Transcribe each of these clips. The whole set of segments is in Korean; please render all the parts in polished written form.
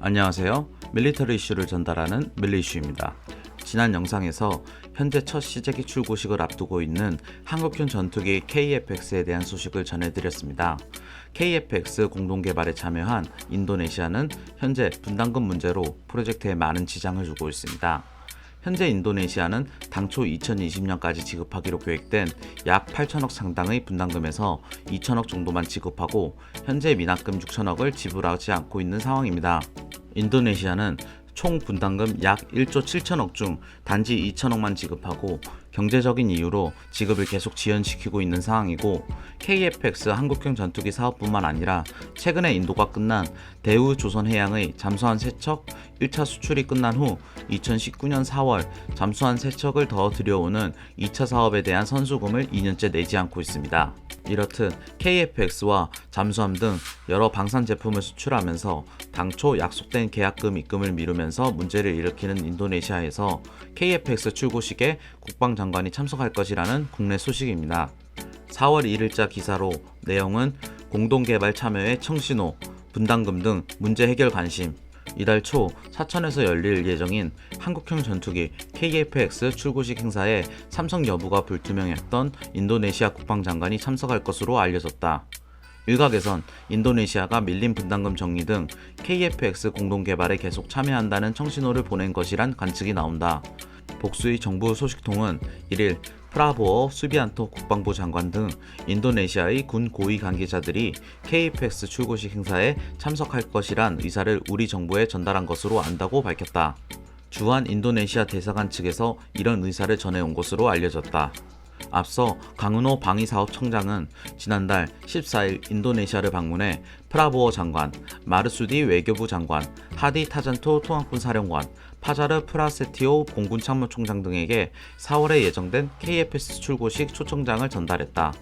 안녕하세요. 밀리터리 이슈를 전달하는 밀리이슈입니다. 지난 영상에서 현재 첫 시제기 출고식을 앞두고 있는 한국형 전투기 KF-X에 대한 소식을 전해드렸습니다. KF-X 공동개발에 참여한 인도네시아는 현재 분담금 문제로 프로젝트에 많은 지장을 주고 있습니다. 현재 인도네시아는 당초 2020년까지 지급하기로 계획된 약 8천억 상당의 분담금에서 2천억 정도만 지급하고 현재 미납금 6천억을 지불하지 않고 있는 상황입니다. 인도네시아는 총 분담금 약 1조 7천억 중 단지 2천억만 지급하고 경제적인 이유로 지급을 계속 지연시키고 있는 상황이고, KF-X 한국형 전투기 사업뿐만 아니라 최근에 인도가 끝난 대우 조선해양의 잠수함 3척 1차 수출이 끝난 후 2019년 4월 잠수함 3척을 더 들여오는 2차 사업에 대한 선수금을 2년째 내지 않고 있습니다. 이렇듯 KF-X와 잠수함 등 여러 방산 제품을 수출하면서 당초 약속된 계약금 입금을 미루면서 문제를 일으키는 인도네시아에서 KF-X 출고식에 국방장관이 참석할 것이라는 국내 소식입니다. 4월 1일자 기사로 내용은 공동개발 참여의 청신호, 분담금 등 문제 해결 관심, 이달 초 사천에서 열릴 예정인 한국형 전투기 KF-X 출고식 행사에 참석 여부가 불투명했던 인도네시아 국방장관이 참석할 것으로 알려졌다. 일각에선 인도네시아가 밀린 분담금 정리 등 KF-X 공동개발에 계속 참여한다는 청신호를 보낸 것이란 관측이 나온다. 복수의 정부 소식통은 1일 프라보어 수비안토 국방부 장관 등 인도네시아의 군 고위 관계자들이 KF-X 출고식 행사에 참석할 것이란 의사를 우리 정부에 전달한 것으로 안다고 밝혔다. 주한 인도네시아 대사관 측에서 이런 의사를 전해온 것으로 알려졌다. 앞서 강은호 방위사업청장은 지난달 14일 인도네시아를 방문해 프라보어 장관, 마르수디 외교부 장관, 하디 타잔토 통합군 사령관, 파자르 프라세티오 공군 참모총장 등에게 4월에 예정된 KF-X 출고식 초청장을 전달했다.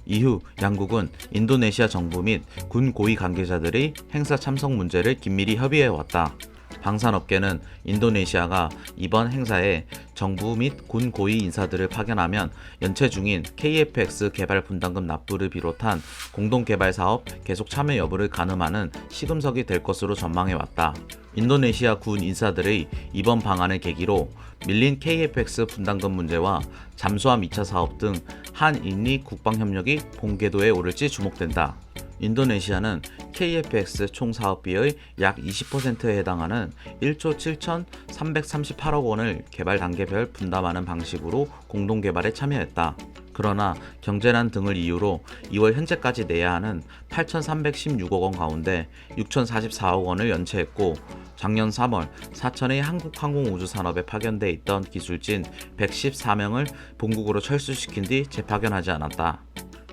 이후 양국은 인도네시아 정부 및 군 고위 관계자들의 행사 참석 문제를 긴밀히 협의해왔다. 방산업계는 인도네시아가 이번 행사에 정부 및 군 고위 인사들을 파견하면 연체 중인 KF-X 개발 분담금 납부를 비롯한 공동개발 사업 계속 참여 여부를 가늠하는 시금석이 될 것으로 전망해왔다. 인도네시아 군 인사들의 이번 방안을 계기로 밀린 KF-X 분담금 문제와 잠수함 2차 사업 등 한인리 국방협력이 본궤도에 오를지 주목된다. 인도네시아는 KF-X 총 사업비의 약 20%에 해당하는 1조 7,338억 원을 개발 단계별 분담하는 방식으로 공동개발에 참여했다. 그러나 경제난 등을 이유로 2월 현재까지 내야 하는 8,316억 원 가운데 6,044억 원을 연체했고, 작년 3월 사천의 한국항공우주산업에 파견돼 있던 기술진 114명을 본국으로 철수시킨 뒤 재파견하지 않았다.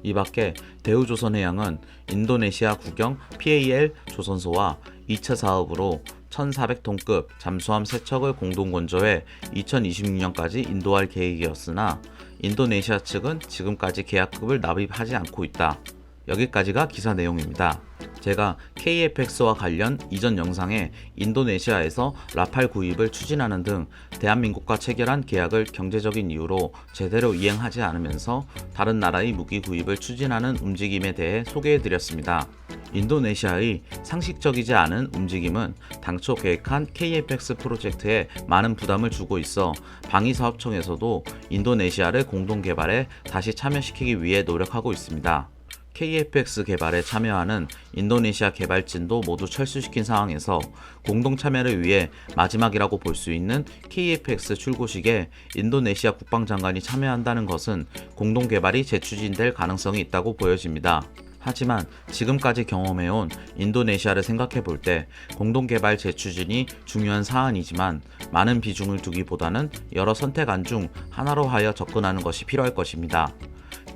이 밖에 대우조선해양은 인도네시아 국영 PAL 조선소와 2차 사업으로 1,400톤급 잠수함 3척을 공동 건조해 2026년까지 인도할 계획이었으나 인도네시아 측은 지금까지 계약금을 납입하지 않고 있다. 여기까지가 기사 내용입니다. 제가 KF-X와 관련 이전 영상에 인도네시아에서 라팔 구입을 추진하는 등 대한민국과 체결한 계약을 경제적인 이유로 제대로 이행하지 않으면서 다른 나라의 무기 구입을 추진하는 움직임에 대해 소개해드렸습니다. 인도네시아의 상식적이지 않은 움직임은 당초 계획한 KF-X 프로젝트에 많은 부담을 주고 있어 방위사업청에서도 인도네시아를 공동개발에 다시 참여시키기 위해 노력하고 있습니다. KF-X 개발에 참여하는 인도네시아 개발진도 모두 철수시킨 상황에서 공동 참여를 위해 마지막이라고 볼 수 있는 KF-X 출고식에 인도네시아 국방장관이 참여한다는 것은 공동 개발이 재추진될 가능성이 있다고 보여집니다. 하지만 지금까지 경험해온 인도네시아를 생각해 볼 때 공동개발 재추진이 중요한 사안이지만 많은 비중을 두기보다는 여러 선택안 중 하나로 하여 접근하는 것이 필요할 것입니다.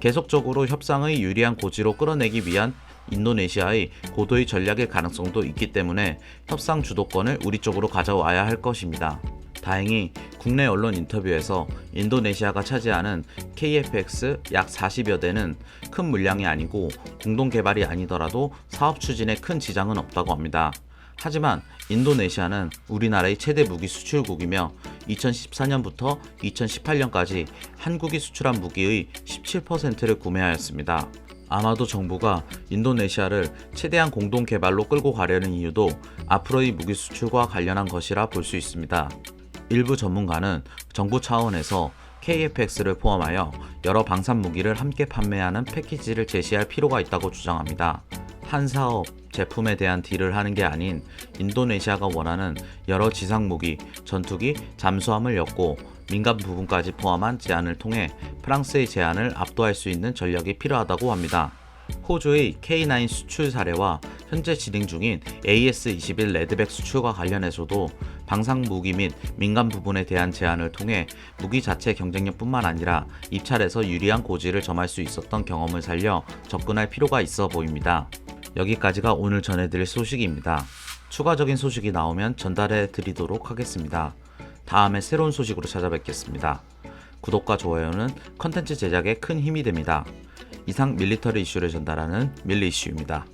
계속적으로 협상의 유리한 고지로 끌어내기 위한 인도네시아의 고도의 전략일 가능성도 있기 때문에 협상 주도권을 우리 쪽으로 가져와야 할 것입니다. 다행히 국내 언론 인터뷰에서 인도네시아가 차지하는 KF-X 약 40여 대는 큰 물량이 아니고 공동개발이 아니더라도 사업 추진에 큰 지장은 없다고 합니다. 하지만 인도네시아는 우리나라의 최대 무기 수출국이며 2014년부터 2018년까지 한국이 수출한 무기의 17%를 구매하였습니다. 아마도 정부가 인도네시아를 최대한 공동 개발로 끌고 가려는 이유도 앞으로의 무기 수출과 관련한 것이라 볼 수 있습니다. 일부 전문가는 정부 차원에서 KF-X를 포함하여 여러 방산 무기를 함께 판매하는 패키지를 제시할 필요가 있다고 주장합니다. 한 사업, 제품에 대한 딜을 하는 게 아닌 인도네시아가 원하는 여러 지상 무기, 전투기, 잠수함을 엮고 민간 부분까지 포함한 제안을 통해 프랑스의 제안을 압도할 수 있는 전략이 필요하다고 합니다. 호주의 K9 수출 사례와 현재 진행 중인 AS-21 레드백 수출과 관련해서도 방산 무기 및 민간 부분에 대한 제안을 통해 무기 자체 경쟁력뿐만 아니라 입찰에서 유리한 고지를 점할 수 있었던 경험을 살려 접근할 필요가 있어 보입니다. 여기까지가 오늘 전해드릴 소식입니다. 추가적인 소식이 나오면 전달해 드리도록 하겠습니다. 다음에 새로운 소식으로 찾아뵙겠습니다. 구독과 좋아요는 컨텐츠 제작에 큰 힘이 됩니다. 이상 밀리터리 이슈를 전달하는 밀리 이슈입니다.